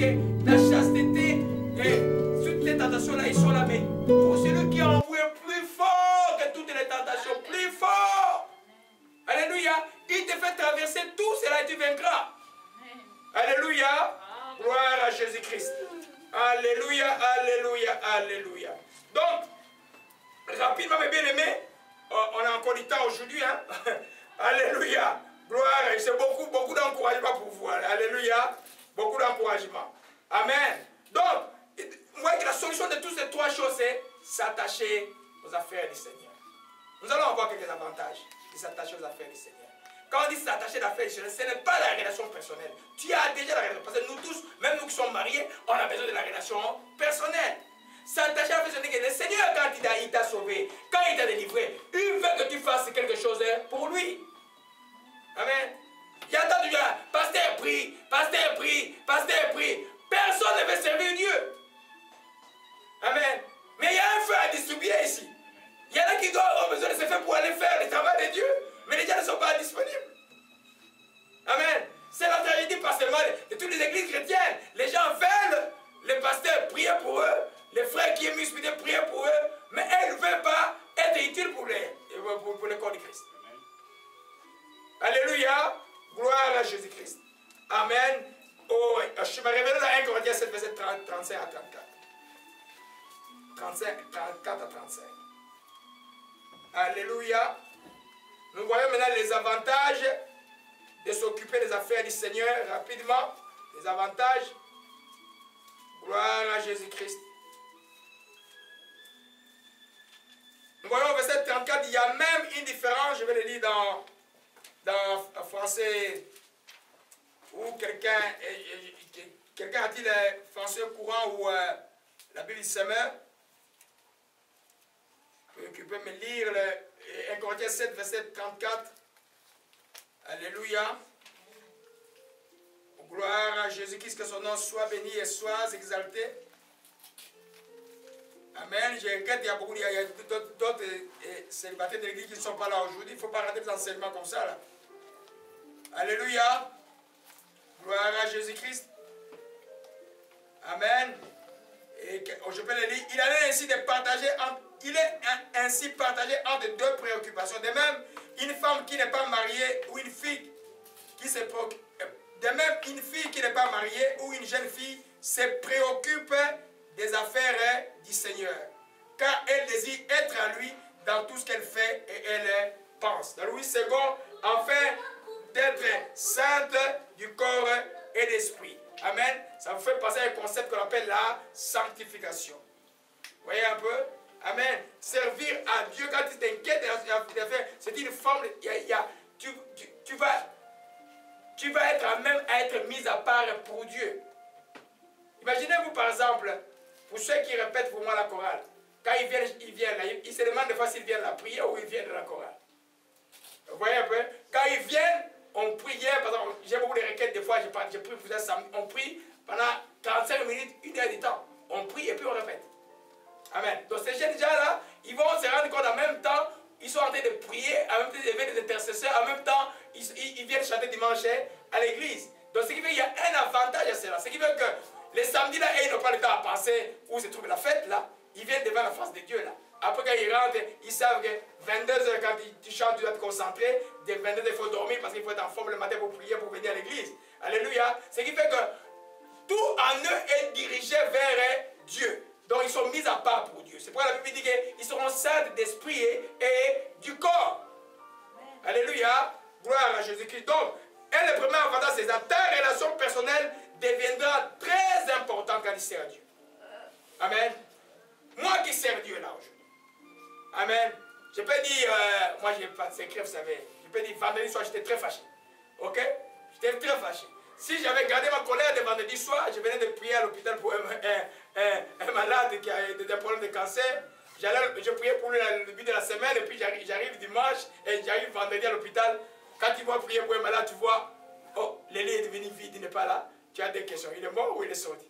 que la chasteté et toutes les tentations-là, ils sont là. Mais pour celui qui a envoyé plus fort que toutes les tentations, plus fort. Alléluia. Il te fait traverser tout cela et tu vaincras. Alléluia. Gloire à Jésus-Christ. Alléluia, alléluia, alléluia. Donc, rapidement, mes bien-aimés, on a encore du temps aujourd'hui. Hein? Alléluia. Gloire. C'est beaucoup d'encouragement pour vous. Alléluia. Beaucoup d'encouragement. Amen. Donc, vous voyez que la solution de toutes ces trois choses, c'est s'attacher aux affaires du Seigneur. Nous allons avoir quelques avantages de s'attacher aux affaires du Seigneur. Quand on dit s'attacher aux affaires du Seigneur, ce n'est pas la relation personnelle. Tu as déjà la relation. Parce que nous tous, même nous qui sommes mariés, on a besoin de la relation personnelle. S'attacher à faire que le Seigneur, quand il t'a sauvé, quand il t'a délivré, il veut que tu fasses quelque chose pour lui. Amen. Il y a tant de gens, pasteur prie, pasteur prie, pasteur prie. Personne ne veut servir Dieu. Amen. Mais il y a un feu à distribuer ici. Il y en a qui ont besoin de ce feu pour aller faire le travail de Dieu, mais les gens ne sont pas disponibles. Amen. C'est la tragédie pas seulement de toutes les églises chrétiennes. Les gens veulent les pasteurs prier pour eux, les frères qui aiment muscler prier pour eux, mais elles ne veulent pas être utiles pour le corps de Christ. Alléluia. Gloire à Jésus-Christ. Amen. Oh, je me révèle dans 1 Corinthiens 7, verset 35 à 34. 34 à 35. Alléluia. Nous voyons maintenant les avantages de s'occuper des affaires du Seigneur rapidement. Les avantages. Gloire à Jésus-Christ. Nous voyons au verset 34, il y a même une différence, je vais le lire dans français, où quelqu'un a-t-il français courant ou la Bible Semeur. Tu peux me lire le 1 Corinthiens 7, verset 34. Alléluia. Gloire à Jésus-Christ, que son nom soit béni et soit exalté. Amen. Je regrette, il y a beaucoup d'autres célibataires de l'église qui ne sont pas là aujourd'hui. Il ne faut pas rater des enseignements comme ça. Là. Alléluia. Gloire à Jésus-Christ. Amen. Et je peux le lire. Il est ainsi partagé entre deux préoccupations. De même, une femme qui n'est pas mariée ou une fille qui se préoccupe. De même, une fille qui n'est pas mariée ou une jeune fille se préoccupe des affaires du Seigneur, car elle désire être à lui dans tout ce qu'elle fait et elle pense. Dans Louis II, enfin d'être sainte du corps et d'esprit. Amen. Ça vous fait passer à un concept qu'on appelle la sanctification. Vous voyez un peu? Amen. Servir à Dieu quand tu t'inquiètes des affaires, c'est une forme, tu vas être même à être mis à part pour Dieu. Imaginez-vous par exemple, pour ceux qui répètent pour moi la chorale, quand ils viennent là, ils se demandent des fois s'ils viennent la prière ou ils viennent de la chorale. Vous voyez un peu? Quand ils viennent, on prie hier, par exemple, j'ai beaucoup de requêtes, des fois je prie pour ça, on prie pendant 45 minutes, 1 heure de temps. On prie et puis on répète. Amen. Donc ces jeunes gens-là, ils vont se rendre compte en même temps, ils sont en train de prier, en même temps d'élever des intercesseurs, en même temps, ils viennent chanter dimanche à l'église. Donc ce qui fait qu'il y a un avantage à cela. Ce qui fait que les samedis là, ils n'ont pas le temps à penser où se trouve la fête là. Ils viennent devant la face de Dieu là. Après quand ils rentrent, ils savent que 22h quand tu chantes, tu dois te concentrer. Dès 22h, il faut dormir parce qu'il faut être en forme le matin pour prier, pour venir à l'église. Alléluia. Ce qui fait que tout en eux est dirigé vers Dieu. Donc ils sont mis à part pour Dieu. C'est pourquoi la Bible dit qu'ils seront saints d'esprit et du corps. Alléluia. Gloire à Jésus-Christ. Donc, le premier avantage, c'est que ta relation personnelle deviendra très importante quand il sert Dieu. Amen. Moi qui sers Dieu là aujourd'hui. Amen. Je peux dire, moi je n'ai pas de secret, vous savez. Je peux dire, vendredi soir, j'étais très fâché. Ok? J'étais très fâché. Si j'avais gardé ma colère de vendredi soir, je venais de prier à l'hôpital pour un malade qui a des problèmes de cancer. Je priais pour lui le début de la semaine et puis j'arrive dimanche et j'arrive vendredi à l'hôpital. Quand tu vas prier pour un malade, tu vois, oh, le lit est devenu vide, il n'est pas là. Tu as des questions. Il est mort ou il est sorti?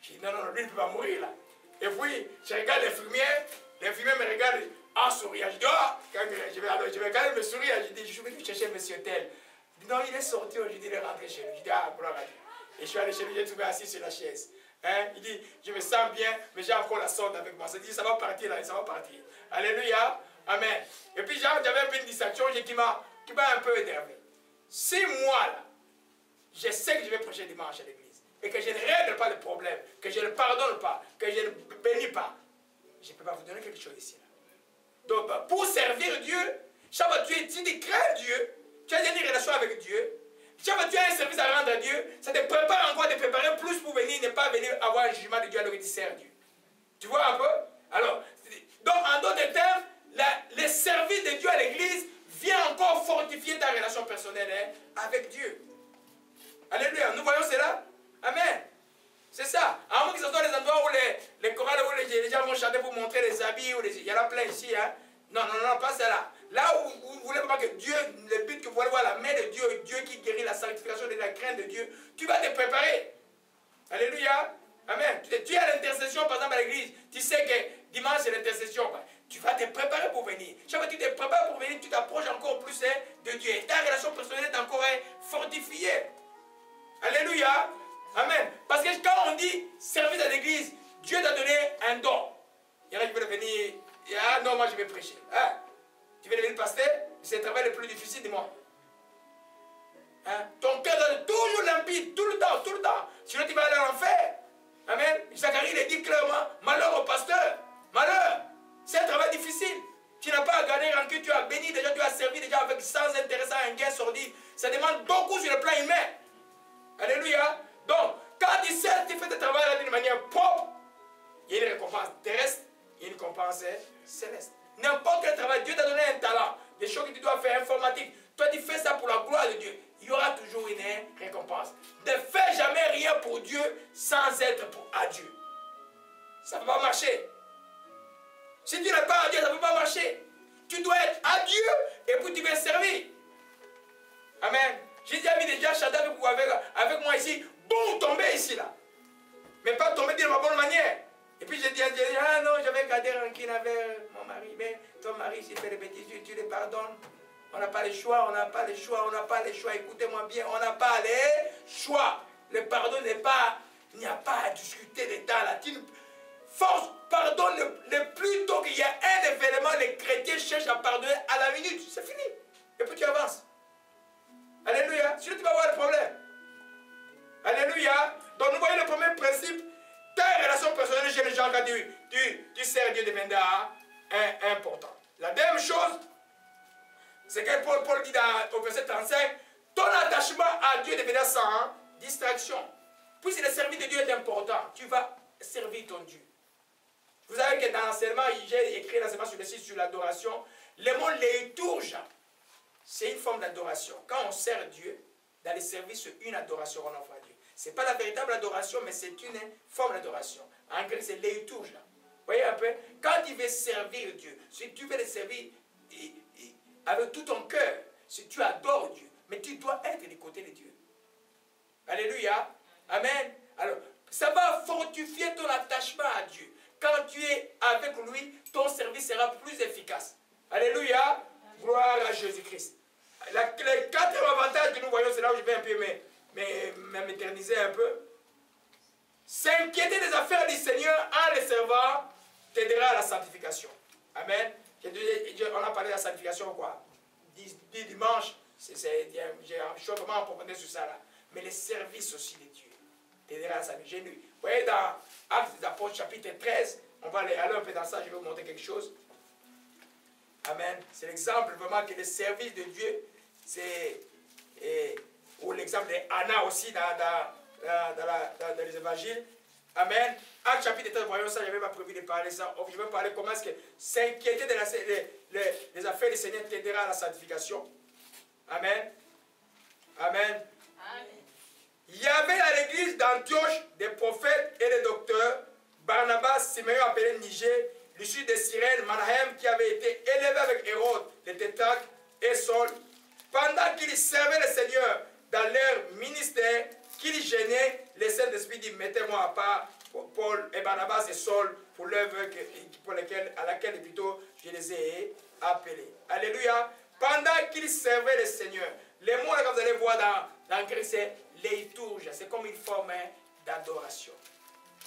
Je dis, non, lui, il ne peut pas mourir là. Et puis, je regarde l'infirmière me regarde en souriant. Je dis, oh, je vais quand même me sourire. Je dis, je suis venu chercher M. Tel. Il dit, non, il est sorti, je dis, il est rentré chez lui. Je dis, ah, gloire à Dieu. Et je suis allé chez lui, j'ai trouvé assis sur la chaise. Hein? Il dit, je me sens bien, mais j'ai encore la sonde avec moi. Ça dit, ça va partir là, ça va partir. Alléluia. Amen. Et puis j'avais un peu une distraction qui m'a un peu énervé. Si moi là, je sais que je vais prêcher dimanche à l'église, et que je ne règle pas le problème, que je ne pardonne pas, que je ne bénis pas, je ne peux pas vous donner quelque chose ici. Là. Donc, pour servir Dieu, chaque fois que tu crains Dieu, tu as une relation avec Dieu, chaque fois que tu as un service à rendre à Dieu, ça te prépare encore, te préparer plus pour venir, ne pas venir avoir un jugement de Dieu alors que tu sers Dieu. Tu vois un peu? Alors, donc en d'autres termes, le service de Dieu à l'église vient encore fortifier ta relation personnelle avec Dieu. Alléluia. Nous voyons cela? Amen. C'est ça. À moins que ce soit les endroits où les chorales, où les gens vont chanter pour montrer les habits, il y en a plein ici. Hein? Non, pas cela. Là où vous voulez voir que Dieu, le but que vous voulez voir la main de Dieu, Dieu qui guérit la sanctification de la crainte de Dieu, tu vas te préparer. Alléluia. Amen. Tu es à l'intercession, par exemple, à l'église. Tu sais que dimanche, c'est l'intercession. Tu vas te préparer pour venir. Chaque fois que tu te prépares pour venir, tu t'approches encore plus de Dieu. Et ta relation personnelle est encore fortifiée. Alléluia. Amen. Parce que quand on dit service à l'église, Dieu t'a donné un don. Il y en a qui veulent venir. Ah non, moi je vais prêcher. Ah, tu veux devenir pasteur? C'est le travail le plus difficile de moi. Hein? Ton cœur doit être toujours limpide, tout le temps, tout le temps. Sinon tu vas aller en enfer. Amen. Zacharie il dit clairement, malheur au pasteur. Malheur. C'est un travail difficile. Tu n'as pas à garder rancune, tu as béni déjà, tu as servi déjà avec sans intérêt, sans un gain sordide. Ça demande beaucoup sur le plan humain. Alléluia. Donc, quand tu sais, tu fais ton travail d'une manière propre, il y a une récompense terrestre, il y a une récompense céleste. N'importe quel travail, Dieu t'a donné un talent, des choses que tu dois faire informatiques. Toi, tu fais ça pour la gloire de Dieu. Il y aura toujours une récompense. Ne fais jamais rien pour Dieu sans être à Dieu. Ça ne peut pas marcher. Si tu n'es pas à Dieu, ça ne peut pas marcher. Tu dois être à Dieu et puis tu vas servir. Amen. J'ai déjà chanté avec moi ici. Bon, tomber ici là. Mais pas tomber de ma bonne manière. Et puis j'ai dit, ah non, j'avais gardé rancune avec mon mari. Mais ton mari, s'il fait des bêtises, tu les pardonnes. On n'a pas le choix, on n'a pas le choix, on n'a pas le choix. Écoutez-moi bien, on n'a pas les choix. Le pardon n'est pas, il n'y a pas à discuter de temps là. Force, pardonne le plus tôt qu'il y a un événement, les chrétiens cherchent à pardonner à la minute. C'est fini. Et puis tu avances. Alléluia. Sinon tu vas avoir le problème. Alléluia. Donc nous voyons le premier principe. Ta relation personnelle chez les gens quand tu sers Dieu deviendra important. La deuxième chose, c'est que Paul dit au verset 35, ton attachement à Dieu deviendra sans distraction. Puisque le service de Dieu est important, tu vas servir ton Dieu. Vous savez que dans l'enseignement, j'ai écrit l'enseignement sur le site sur l'adoration. Le mot liturgia, c'est une forme d'adoration. Quand on sert Dieu, dans les services, c'est une adoration qu'on offre à Dieu. Ce n'est pas la véritable adoration, mais c'est une forme d'adoration. En grec, c'est liturgia. Vous voyez un peu? Quand tu veux servir Dieu, si tu veux le servir avec tout ton cœur, si tu adores Dieu, mais tu dois être du côté de Dieu. Alléluia. Amen. Alors, ça va fortifier ton attachement à Dieu. Quand tu es avec lui, ton service sera plus efficace. Alléluia. Gloire à Jésus-Christ. Les quatre avantages que nous voyons, c'est là où je vais un peu m'éterniser un peu. S'inquiéter des affaires du Seigneur en les servant t'aidera à la sanctification. Amen. On a parlé de la sanctification quoi? 10 dimanches. Je suis vraiment approfondi sur ça là. Mais les services aussi de Dieu t'aidera à la sanctification. Vous voyez dans Actes des Apôtres chapitre 13, on va aller un peu dans ça, je vais vous montrer quelque chose. Amen. C'est l'exemple vraiment que le service de Dieu, c'est, ou l'exemple d'Anna aussi dans les évangiles. Amen. Acte chapitre 13, voyons ça, je n'avais pas prévu de parler ça. Je vais parler comment est-ce que s'inquiéter des affaires du Seigneur t'aidera à la sanctification. Amen. Amen. Amen. Il y avait à l'église d'Antioche des prophètes et des docteurs, Barnabas, Simeon appelé Niger, l'issue de Cyrène, Manahem, qui avait été élevé avec Hérode, le tétrarque et Saul, pendant qu'ils servaient le Seigneur dans leur ministère, qu'ils gênaient, le Saint-Esprit dit, mettez-moi à part Paul et Barnabas et Saul pour l'œuvre à laquelle plutôt je les ai appelés. Alléluia. Pendant qu'ils servaient le Seigneur. Les mots là que vous allez voir Dans le grec, c'est liturgia. C'est comme une forme d'adoration.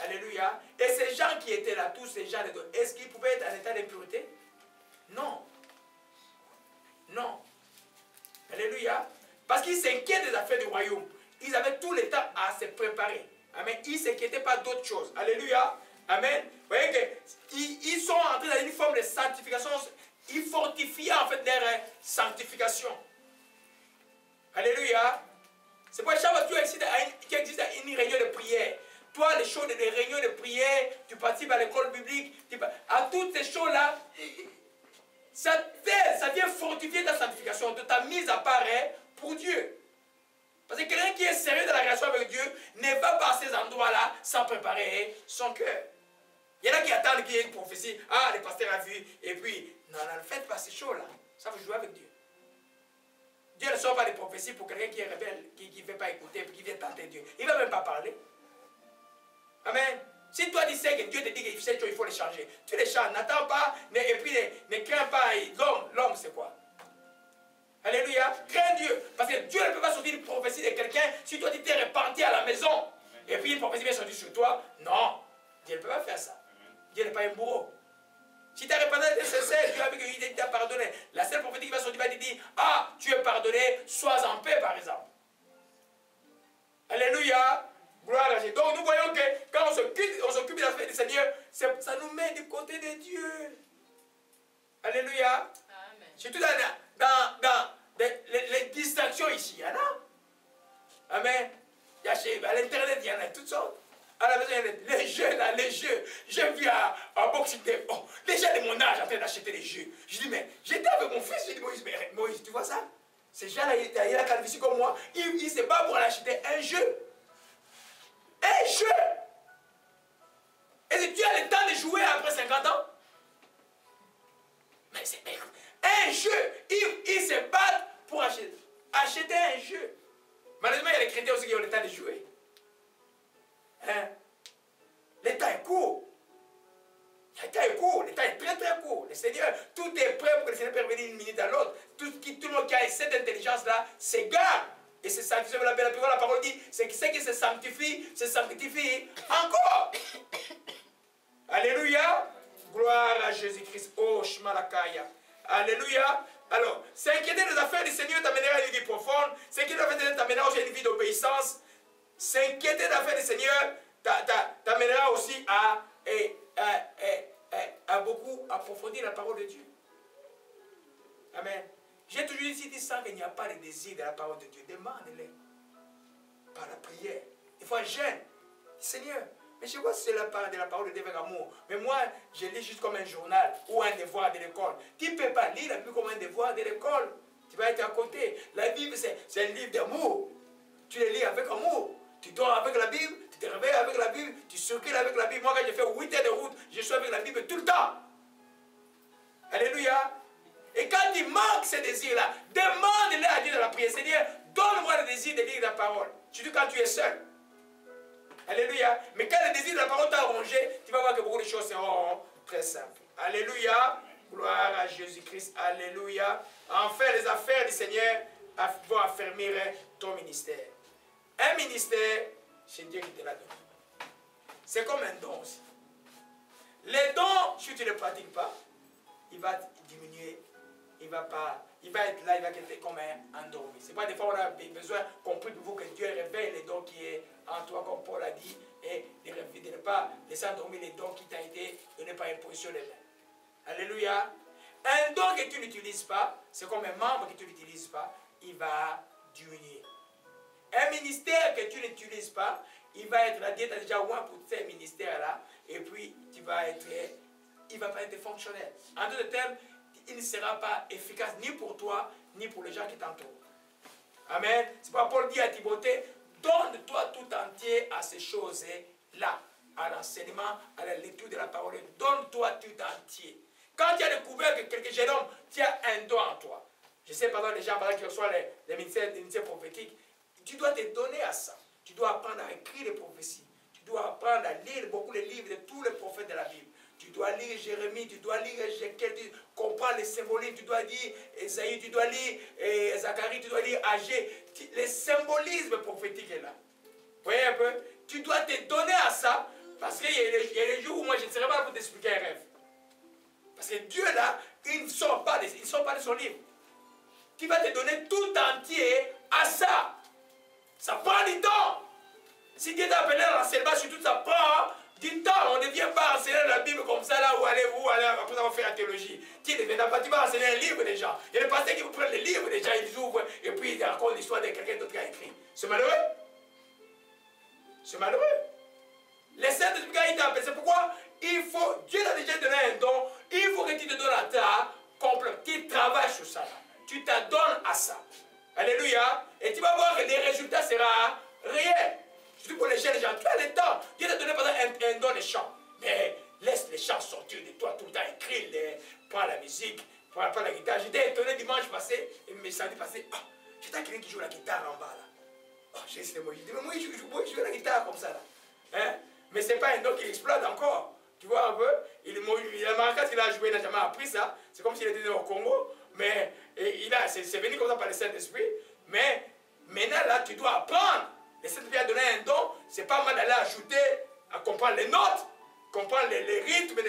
Alléluia. Et ces gens qui étaient là, tous ces gens, est-ce qu'ils pouvaient être en état d'impureté? Non. Non. Alléluia. Parce qu'ils s'inquiètent des affaires du royaume. Ils avaient tout le temps à se préparer. Amen. Ils ne s'inquiétaient pas d'autre chose. Alléluia. Amen. Vous voyez qu'ils sont entrés dans une forme de sanctification. Ils fortifiaient en fait leur sanctification. Alléluia. C'est pour ça que tu existe une réunion de prière. Toi, les choses, les réunions de prière, tu participes à l'école biblique, à toutes ces choses-là, ça vient fortifier ta sanctification, de ta mise à part pour Dieu. Parce que quelqu'un qui est sérieux dans la relation avec Dieu ne va pas à ces endroits-là sans préparer son cœur. Il y en a qui attendent qu'il y ait une prophétie. Ah, le pasteur a vu. Et puis, non, ne faites pas ces choses-là. Ça vous jouer avec Dieu. Dieu ne sort pas des prophéties pour quelqu'un qui est rebelle, qui ne veut pas écouter, qui vient tenter Dieu. Il ne va même pas parler. Amen. Si toi tu sais que Dieu te dit que ces choses, il faut les changer, tu les changes. N'attends pas, et puis ne crains pas. L'homme, c'est quoi? Alléluia. Crains Dieu. Parce que Dieu ne peut pas sortir une prophétie de quelqu'un si toi tu t'es repenti à la maison. Et puis une prophétie vient sortir sur toi. Non. Dieu ne peut pas faire ça. Dieu n'est pas un bourreau. Si tu as repenti, c'est sincère, Dieu a vu qu'il t'a pardonné. La seule prophétie qui va sortir va te dire, ah, tu es pardonné, sois en paix par exemple. Alléluia. Gloire à Dieu. Donc nous voyons que quand on s'occupe de l'affaire du Seigneur, ça nous met du côté de Dieu. Alléluia. Amen. Surtout dans les distractions ici, il y en a. Amen. À l'internet, il y en a toutes sortes. À la maison, il y en a les jeux là, les jeux. Je vis à Boxing Day. Oh, les gens de mon âge en train d'acheter des jeux. Je dis, mais j'étais avec mon fils, je dis, Moïse, mais Moïse, tu vois ça? Ces gens-là, il a calvitie comme moi. Il se bat pour aller acheter un jeu. Un jeu. Est-ce que tu as le temps de jouer après 50 ans? Mais c'est un jeu. Ils se battent pour acheter un jeu. Malheureusement, il y a les chrétiens aussi qui ont le temps de jouer. Hein? Le temps est court. Le temps est court. Le temps est très très court. Le Seigneur, tout est prêt pour que le Seigneur puisse venir d'une minute à l'autre. Tout le monde qui a cette intelligence-là s'égare. Et c'est sanctifié. La parole dit, c'est que ceux qui se sanctifient encore. Alléluia. Gloire à Jésus-Christ. Oh, Shmalakaya. Alléluia. Alors, s'inquiéter des affaires du Seigneur t'amènera à une vie profonde. S'inquiéter des affaires du Seigneur t'amènera aussi à une vie d'obéissance. S'inquiéter des affaires du Seigneur t'amènera aussi à beaucoup approfondir la parole de Dieu. Amen. J'ai toujours dit, si tu sens qu'il n'y a pas de désir de la parole de Dieu, demande-les. Par la prière. Il faut un jeûne. Seigneur, mais je vois que c'est de la parole de Dieu avec amour. Mais moi, je lis juste comme un journal ou un devoir de l'école. Tu ne peux pas lire la Bible comme un devoir de l'école. Tu vas être à côté. La Bible, c'est un livre d'amour. Tu le lis avec amour. Tu dors avec la Bible, tu te réveilles avec la Bible, tu circules avec la Bible. Moi, quand j'ai fait 8 heures de route, je suis avec la Bible tout le temps. Alléluia. Et quand il manque ces désirs-là, demande-les à Dieu de la prière. Seigneur, donne-moi le désir de lire la parole. Surtout quand tu es seul. Alléluia. Mais quand le désir de la parole t'a rongé, tu vas voir que beaucoup de choses seront très simples. Alléluia. Gloire à Jésus-Christ. Alléluia. Enfin, les affaires du Seigneur vont affermir ton ministère. Un ministère, c'est Dieu qui te l'a donné. C'est comme un don aussi. Les dons, si tu ne les pratiques pas, il va diminuer. Il va être là, il va être comme un endormi. C'est pas des fois on a besoin, compris pour vous, que Dieu réveille les dons qui est en toi, comme Paul a dit, et de ne pas laisser endormir les dons qui t'ont été donnés par imposition des mains. Alléluia. Un don que tu n'utilises pas, c'est comme un membre que tu n'utilises pas, il va diminuer. Un ministère que tu n'utilises pas, il va être là, Dieu t'a déjà oint pour ces ministères-là, et puis il va pas être fonctionnel. En d'autres termes, il ne sera pas efficace ni pour toi, ni pour les gens qui t'entourent. Amen. C'est pourquoi Paul dit à Timothée, donne-toi tout entier à ces choses-là, à l'enseignement, à la lecture de la parole. Donne-toi tout entier. Quand tu as découvert que quelques jeunes hommes, tu as un don en toi. Je sais, par exemple, les gens qui reçoivent les ministères prophétiques, tu dois te donner à ça. Tu dois apprendre à écrire les prophéties. Tu dois apprendre à lire beaucoup les livres de tous les prophètes de la Bible. Tu dois lire Jérémie, tu dois lire Ézéchiel, tu comprends les symbolismes, tu dois lire Esaïe, tu dois lire Zacharie, tu dois lire Agé. le symbolisme prophétique est là. Vous voyez un peu? Tu dois te donner à ça, parce qu'il y a les jours où moi je ne serai pas là pour t'expliquer un rêve. Parce que Dieu là, il ne sort pas de son livre. Tu vas te donner tout entier à ça. Ça prend du temps. Si Dieu t'a appelé à l'enseignement, surtout ça prend du temps. On ne vient pas enseigner la Bible comme ça, là où allez-vous, après avoir fait la théologie. Tu ne viens pas, tu vas enseigner un livre déjà. Il y a des pasteurs qui vous prennent les livres déjà, ils ouvrent, et puis ils racontent l'histoire de quelqu'un d'autre qui a écrit. C'est malheureux. C'est malheureux. Les saints de Dieu, il t'a appelé. C'est pourquoi il faut, Dieu t'a déjà donné un don, il faut que tu te donnes à ta complète. Tu travailles sur ça. Tu t'adonnes à ça. Alléluia. Et tu vas voir que les résultats seront réels. Surtout pour les jeunes gens. Tu as le temps. Dieu t'a donné un don de chant. Mais laisse les chants sortir de toi tout le temps. Écris-les. Prends la musique. Prends la guitare. J'étais étonné dimanche passé. Et me samedi passé. Oh, j'étais quelqu'un qui joue la guitare en bas là. Oh, j'ai essayé de moi. Je dis, mais moi, je joue la guitare comme ça là. Hein? Mais ce n'est pas un don qui explose encore. Tu vois un peu? Il a marqué qu'il a joué, il n'a jamais appris ça. C'est comme s'il était au Congo. Mais c'est venu comme ça par le Saint-Esprit. Mais maintenant, là, tu dois apprendre. Le Saint-Esprit a donné un don. C'est pas mal d'aller ajouter, à comprendre les notes, comprendre les rythmes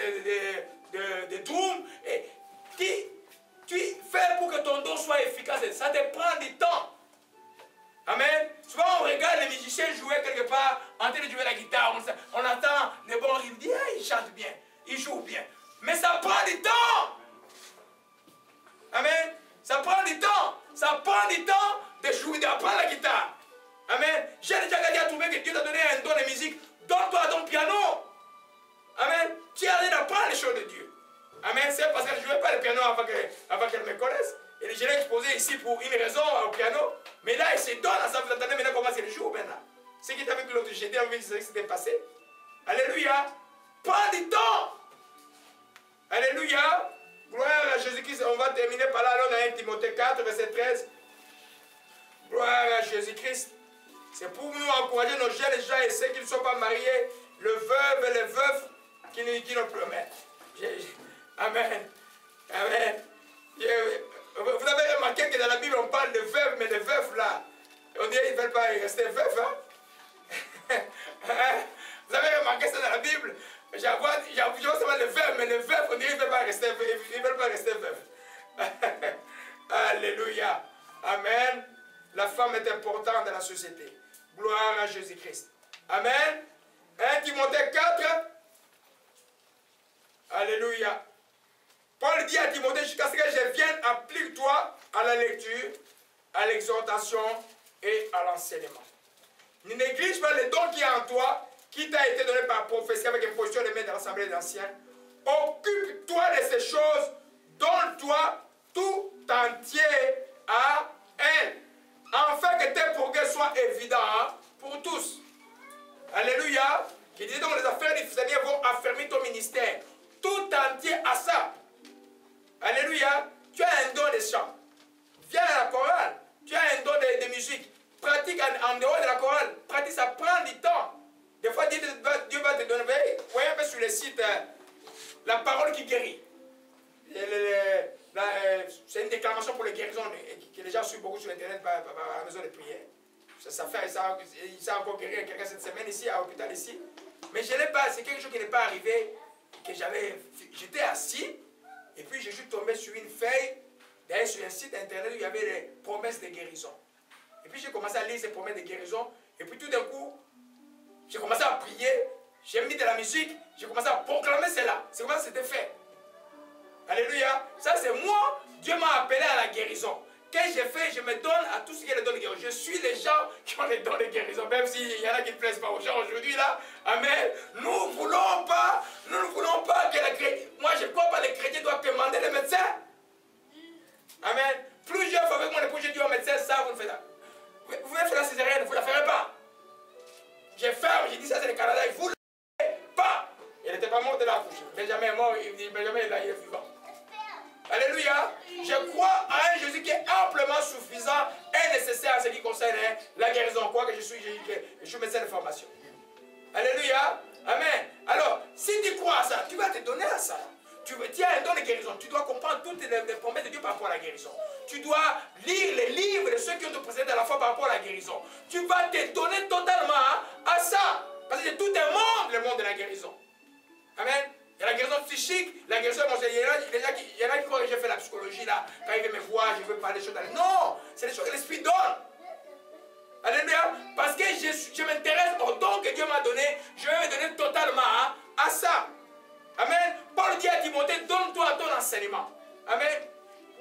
des drums. Et tu fais pour que ton don soit efficace. Ça te prend du temps. Amen. Souvent on regarde les musiciens jouer quelque part, en train de jouer la guitare, on entend les bons rythmes, dit, ah, il chante bien, il joue bien. Mais ça prend du temps. Amen. Ça prend du temps. Ça prend du temps de jouer, d'apprendre la guitare. Amen. J'ai déjà trouvé que Dieu t'a donné un don de musique. Donne-toi à ton piano. Amen. Tu as rien d'apprendre les choses de Dieu. Amen. C'est parce que je ne jouais pas le piano avant qu'elle me connaisse. Et je l'ai exposé ici pour une raison au piano. Mais là, il se donne à ça. Vous entendez maintenant comment c'est le jour maintenant. Ce qui est avec l'autre, j'étais envie de ce qui s'était passé. Alléluia. Prends du temps. Alléluia. Gloire à Jésus-Christ. On va terminer par là. Alors, dans 1 Timothée 4, verset 13. Gloire à Jésus-Christ. C'est pour nous encourager nos jeunes gens et ceux qui ne sont pas mariés, le veuve et les veufs qui nous promettent. Amen. Amen. Vous avez remarqué que dans la Bible, on parle de veuves, mais les veufs là, on dirait qu'ils ne veulent pas rester veufs. Hein? Vous avez remarqué ça dans la Bible? Je vois seulement les veuves, mais les veufs, on dirait qu'ils ne veulent pas rester veufs. Alléluia. Amen. La femme est importante dans la société. Gloire à Jésus-Christ. Amen. 1 Timothée 4. Alléluia. Paul dit à Timothée, jusqu'à ce que je vienne, applique-toi à la lecture, à l'exhortation et à l'enseignement. Ne néglige pas le don qui est en toi, qui t'a été donné par prophétie avec une position de main dans l'assemblée des anciens. Occupe-toi de ces choses, donne-toi tout entier à elle, afin que tes progrès soient évidents pour tous. Alléluia. Qui dit donc les affaires du Seigneur vont affermir ton ministère. Tout entier à ça. Alléluia. Tu as un don de chant. Viens à la chorale. Tu as un don de musique. Pratique en dehors de la chorale. Pratique, ça prend du temps. Des fois, Dieu va te donner. Vous voyez un peu sur le site, la parole qui guérit. C'est une déclaration pour les guérisons que les gens suivent beaucoup sur Internet par la maison de prière. Ça a encore guéri quelqu'un cette semaine ici, à l'hôpital ici. Mais je n'ai pas, c'est quelque chose qui n'est pas arrivé. J'étais assis. Et puis je suis tombé sur une feuille, d'ailleurs sur un site internet où il y avait des promesses de guérison. Et puis j'ai commencé à lire ces promesses de guérison. Et puis tout d'un coup, j'ai commencé à prier, j'ai mis de la musique, j'ai commencé à proclamer cela. C'est comment c'était fait. Alléluia. Ça c'est moi, Dieu m'a appelé à la guérison. Qu'est-ce que j'ai fait? Je me donne à tout ce qui est le don de guérison. Je suis les gens qui ont les dons de guérison. Même s'il y en a qui ne plaisent pas aux gens aujourd'hui là. Amen. Nous ne voulons pas que les chrétiens. Moi je ne crois pas que les chrétiens doivent demander les médecins. Amen. Plusieurs fois avec mon époux, j'ai dit au médecin, ça vous ne faites pas. Vous pouvez faire la césarienne, vous ne la ferez pas. J'ai ferme, j'ai dit ça c'est le Canada, vous ne la ferez pas. Il n'était pas mort de la couche. Benjamin est mort, il dit Benjamin est là, il est vivant. Alléluia. Je crois à un Jésus qui est amplement suffisant et nécessaire en ce qui concerne la guérison. Quoi que je suis médecin de formation. Alléluia. Amen. Alors, si tu crois à ça, tu vas te donner à ça. Tu as un don de guérison. Tu dois dois comprendre toutes les promesses de Dieu par rapport à la guérison. Tu dois lire les livres de ceux qui ont te précédé à la foi par rapport à la guérison. Tu vas te donner totalement à ça. Parce que c'est tout un monde, le monde de la guérison. Amen. Il y a la guérison psychique, la guérison émotionnelle. Il y en a qui croient que j'ai fait la psychologie là. Quand il veut me voir, je veux parler des choses. Non, c'est des choses que l'Esprit donne. Alléluia. Parce que je m'intéresse au don que Dieu m'a donné. Je vais me donner totalement à ça. Amen. Paul dit à Timothée, donne-toi ton enseignement. Amen.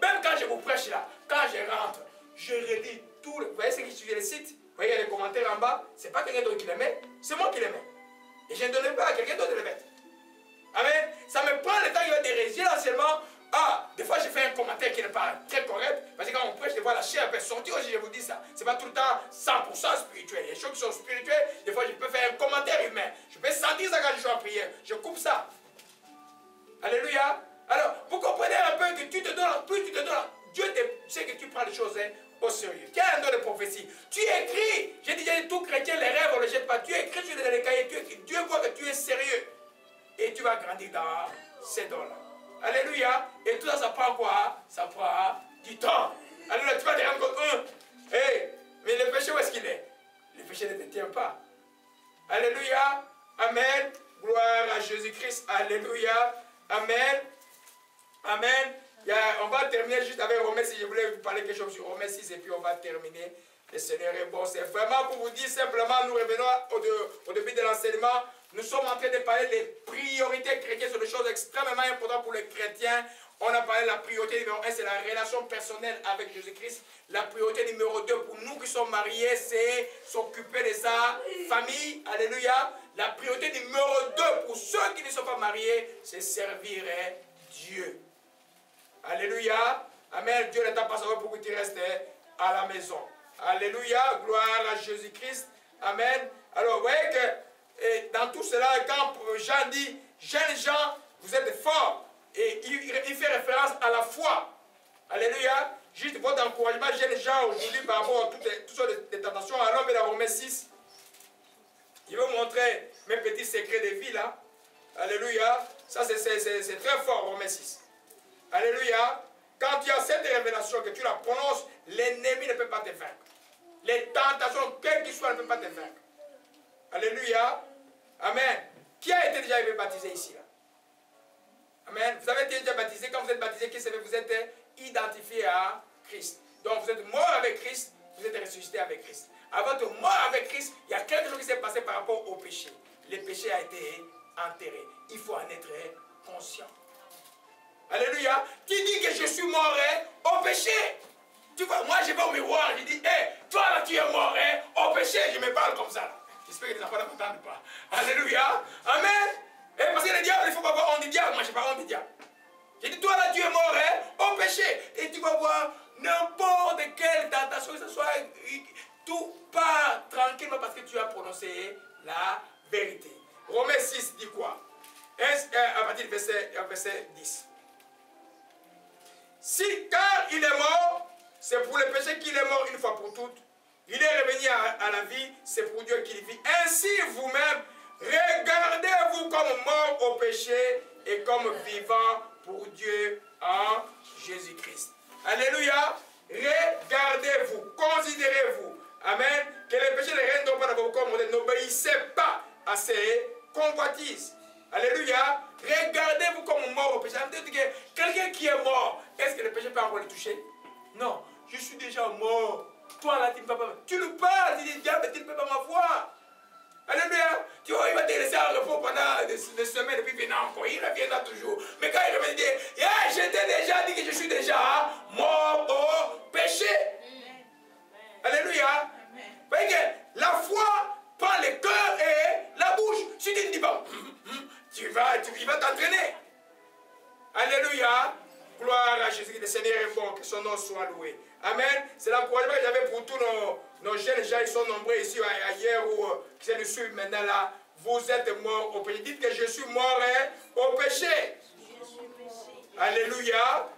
Même quand je vous prêche là, quand je rentre, je relis tout. Vous voyez ce que je suis le site? Vous voyez les commentaires en bas? Ce n'est pas quelqu'un d'autre qui les met, c'est moi qui les mets. Et je ne donne pas à quelqu'un d'autre de les mettre. Amen. Ça me prend le temps de réagir l'enseignement. Ah, des fois je fais un commentaire qui n'est pas très correct. Parce que quand on prêche, des fois la chair peut sortir aussi, je vous dis ça. Ce n'est pas tout le temps 100% spirituel. Il y a des choses qui sont spirituelles. Des fois je peux faire un commentaire humain. Je peux sentir ça quand je suis en prière. Je coupe ça. Alléluia. Alors, vous comprenez un peu que tu te donnes, plus tu te donnes, Dieu sait que tu prends les choses au sérieux. Qui a un don de prophétie? Tu écris. J'ai dit, tout chrétien, les rêves, on ne les jette pas. Tu écris sur les cahiers, tu écris. Dieu voit que tu es sérieux. Et tu vas grandir dans ces dons-là. Alléluia. Et tout ça, ça prend quoi? Ça prend du temps. Alléluia. Tu vas te rendre compte, mais le péché, où est-ce qu'il est? Le péché ne te tient pas. Alléluia. Amen. Gloire à Jésus-Christ. Alléluia. Amen. Amen. On va terminer juste avec Romains 6. Je voulais vous parler quelque chose sur Romains 6 et puis on va terminer. Le Seigneur est bon. C'est vraiment pour vous dire simplement, nous revenons au début de l'enseignement. Nous sommes en train de parler des priorités chrétiennes. C'est des choses extrêmement importantes pour les chrétiens. On a parlé de la priorité numéro 1, c'est la relation personnelle avec Jésus-Christ. La priorité numéro 2, pour nous qui sommes mariés, c'est s'occuper de sa famille. Alléluia. La priorité numéro 2, pour ceux qui ne sont pas mariés, c'est servir Dieu. Alléluia. Amen. Dieu ne t'a pas sauvé pour que tu restes à la maison. Alléluia. Gloire à Jésus-Christ. Amen. Alors, vous voyez que dans tout cela, quand Jean dit, jeunes gens, vous êtes forts. Et il fait référence à la foi. Alléluia. Juste votre encouragement, jeunes gens, aujourd'hui, par rapport à toutes sortes de tentations. Allons vers Romains 6. Il veut vous montrer mes petits secrets de vie là. Alléluia. Ça, c'est très fort, Romains 6. Alléluia. Quand tu as cette révélation, que tu la prononces, l'ennemi ne peut pas te vaincre. Les tentations, quelles qu'elles soient, ne peuvent pas te vaincre. Alléluia. Amen. Qui a été déjà baptisé ici là? Amen. Vous avez été déjà baptisé. Quand vous êtes baptisé, qu'est-ce que vous êtes identifié à Christ. Donc vous êtes mort avec Christ, vous êtes ressuscité avec Christ. Avant de mort avec Christ, il y a quelque chose qui s'est passé par rapport au péché. Le péché a été enterré. Il faut en être conscient. Alléluia. Tu dis que je suis mort au péché. Tu vois, moi je vais au miroir, je dis, toi là tu es mort au péché. Je me parle comme ça. J'espère que les enfants ne m'entendent pas. Alléluia. Amen. Et parce que le diable, il ne faut pas avoir honte du diable. Moi je n'ai pas honte du diable. Je dis, toi là tu es mort au péché. Et tu vas voir n'importe quelle tentation que ce soit, tout part tranquillement parce que tu as prononcé la vérité. Romains 6 dit quoi? À partir du verset 10. Si, car il est mort, c'est pour le péché qu'il est mort une fois pour toutes. Il est revenu à la vie, c'est pour Dieu qu'il vit. Ainsi vous-même, regardez-vous comme mort au péché et comme vivant pour Dieu en Jésus-Christ. Alléluia. Regardez-vous, considérez-vous. Amen. Que les péchés ne règnent pas dans vos corps, n'obéissez pas à ces convoitises. Alléluia. Regardez-vous comme mort au péché. Quelqu'un qui est mort, est-ce que le péché peut encore le toucher? Non. Je suis déjà mort. Toi là, tu ne peux pas. Tu nous parles, tu dis diable, tu ne peux pas m'avoir. Alléluia. Tu vois, il va te laisser en repos pendant des semaines et puis il viendra encore. Il reviendra toujours. Mais quand il revient, il dit, je t'ai déjà dit que je suis déjà mort au péché. Alléluia. Vous voyez que la foi prend le cœur et la bouche. Si tu ne dis pas, il va t'entraîner. Alléluia. Gloire à Jésus. Le Seigneur est bon. Que son nom soit loué. Amen. C'est l'encouragement que j'avais pour tous nos jeunes gens. Ils sont nombreux ici, ailleurs, ou qui se nous suivent maintenant là. Vous êtes morts au péché. Dites que je suis mort au péché. Alléluia.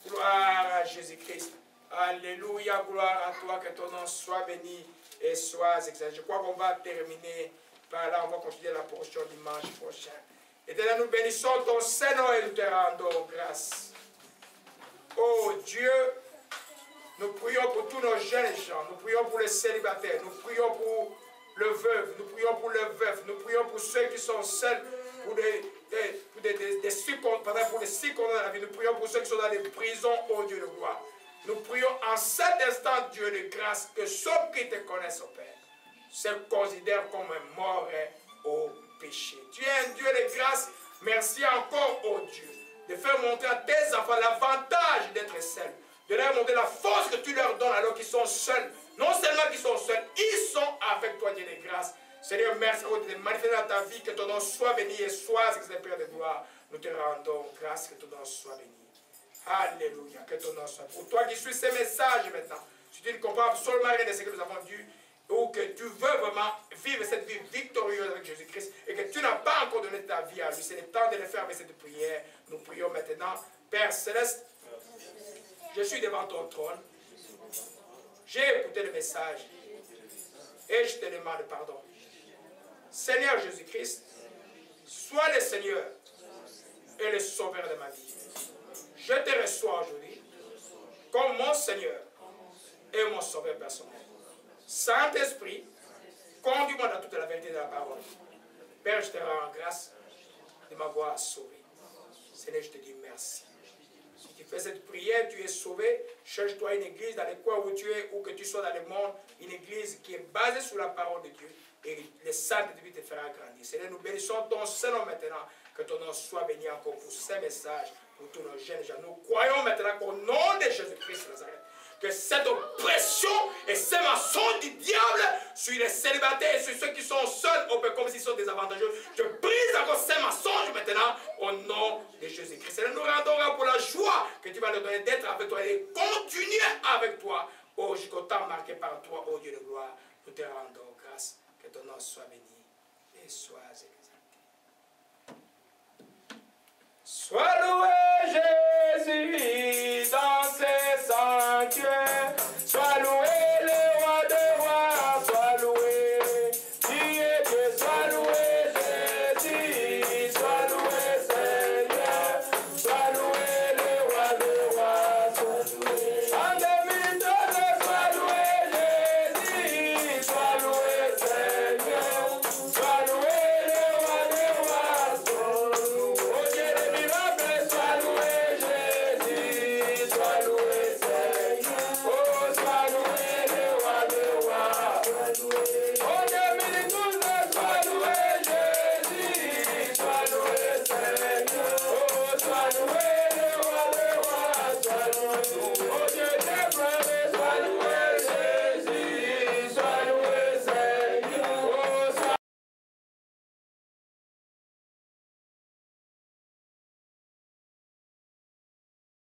Gloire à Jésus-Christ. Alléluia. Gloire à toi. Que ton nom soit béni et soit exalté. Je crois qu'on va terminer par là. On va continuer la portion dimanche prochain. Éternel, nous bénissons ton Saint-Nom et nous te rendons grâce. prions pour tous nos jeunes gens. Nous prions pour les célibataires. Nous prions pour le veuve. Nous prions pour le veuf. Nous prions pour ceux qui sont seuls, pour les circonstances de la vie. Nous prions pour ceux qui sont dans les prisons, ô Dieu de gloire. Nous prions en cet instant, Dieu de grâce, que ceux qui te connaissent, ô Père, se considèrent comme morts au péché. Tu es un Dieu de grâce. Merci encore, ô Dieu, de faire montrer à tes enfants l'avantage d'être seuls, de leur montrer la force que tu leur donnes alors qu'ils sont seuls. Non seulement qu'ils sont seuls, ils sont avec toi, Dieu de grâce. Seigneur, merci de manifester dans ta vie, que ton nom soit béni et soit Père de gloire. Nous te rendons grâce, que ton nom soit béni. Alléluia, que ton nom soit. Pour toi qui suis ces messages maintenant, si tu ne comprends absolument rien de ce que nous avons dit, ou que tu veux vraiment vivre cette vie victorieuse avec Jésus-Christ, et que tu n'as pas encore donné ta vie à lui, c'est le temps de le faire avec cette prière. Nous prions maintenant. Père Céleste, je suis devant ton trône. J'ai écouté le message et je te demande pardon. Seigneur Jésus-Christ, sois le Seigneur et le Sauveur de ma vie. Je te reçois aujourd'hui comme mon Seigneur et mon Sauveur personnel. Saint-Esprit, conduis-moi dans toute la vérité de la parole. Père, je te rends grâce de m'avoir sauvé. Seigneur, je te dis merci. Si tu fais cette prière, tu es sauvé. Cherche-toi une église dans le coin où tu es, ou que tu sois dans le monde, une église qui est basée sur la parole de Dieu. Et le Saint-Esprit te fera grandir. Seigneur, nous bénissons ton Saint-Nom maintenant. Que ton nom soit béni encore pour ces messages, pour tous nos jeunes gens. Nous croyons maintenant qu'au nom de Jésus-Christ de Nazareth, que cette oppression et ces mensonges du diable sur les célibataires et sur ceux qui sont seuls, comme s'ils sont désavantageux, je brise encore ces mensonges maintenant au nom de Jésus-Christ. Et nous rendons pour la joie que tu vas leur donner d'être avec toi et de continuer avec toi jusqu'au temps marqué par toi, ô Dieu de gloire. Nous te rendons grâce, que ton nom soit béni et soit exalté. Sois loué Jésus dans ses sanctuaires, sois loué le roi des rois, sois loué, Dieu, sois loué Jésus, sois loué Seigneur, sois loué le roi des rois, sois loué. En 2012, sois loué Jésus, sois loué Seigneur, sois loué le roi des rois, sois loué. Sois loué Jésus, sois loué.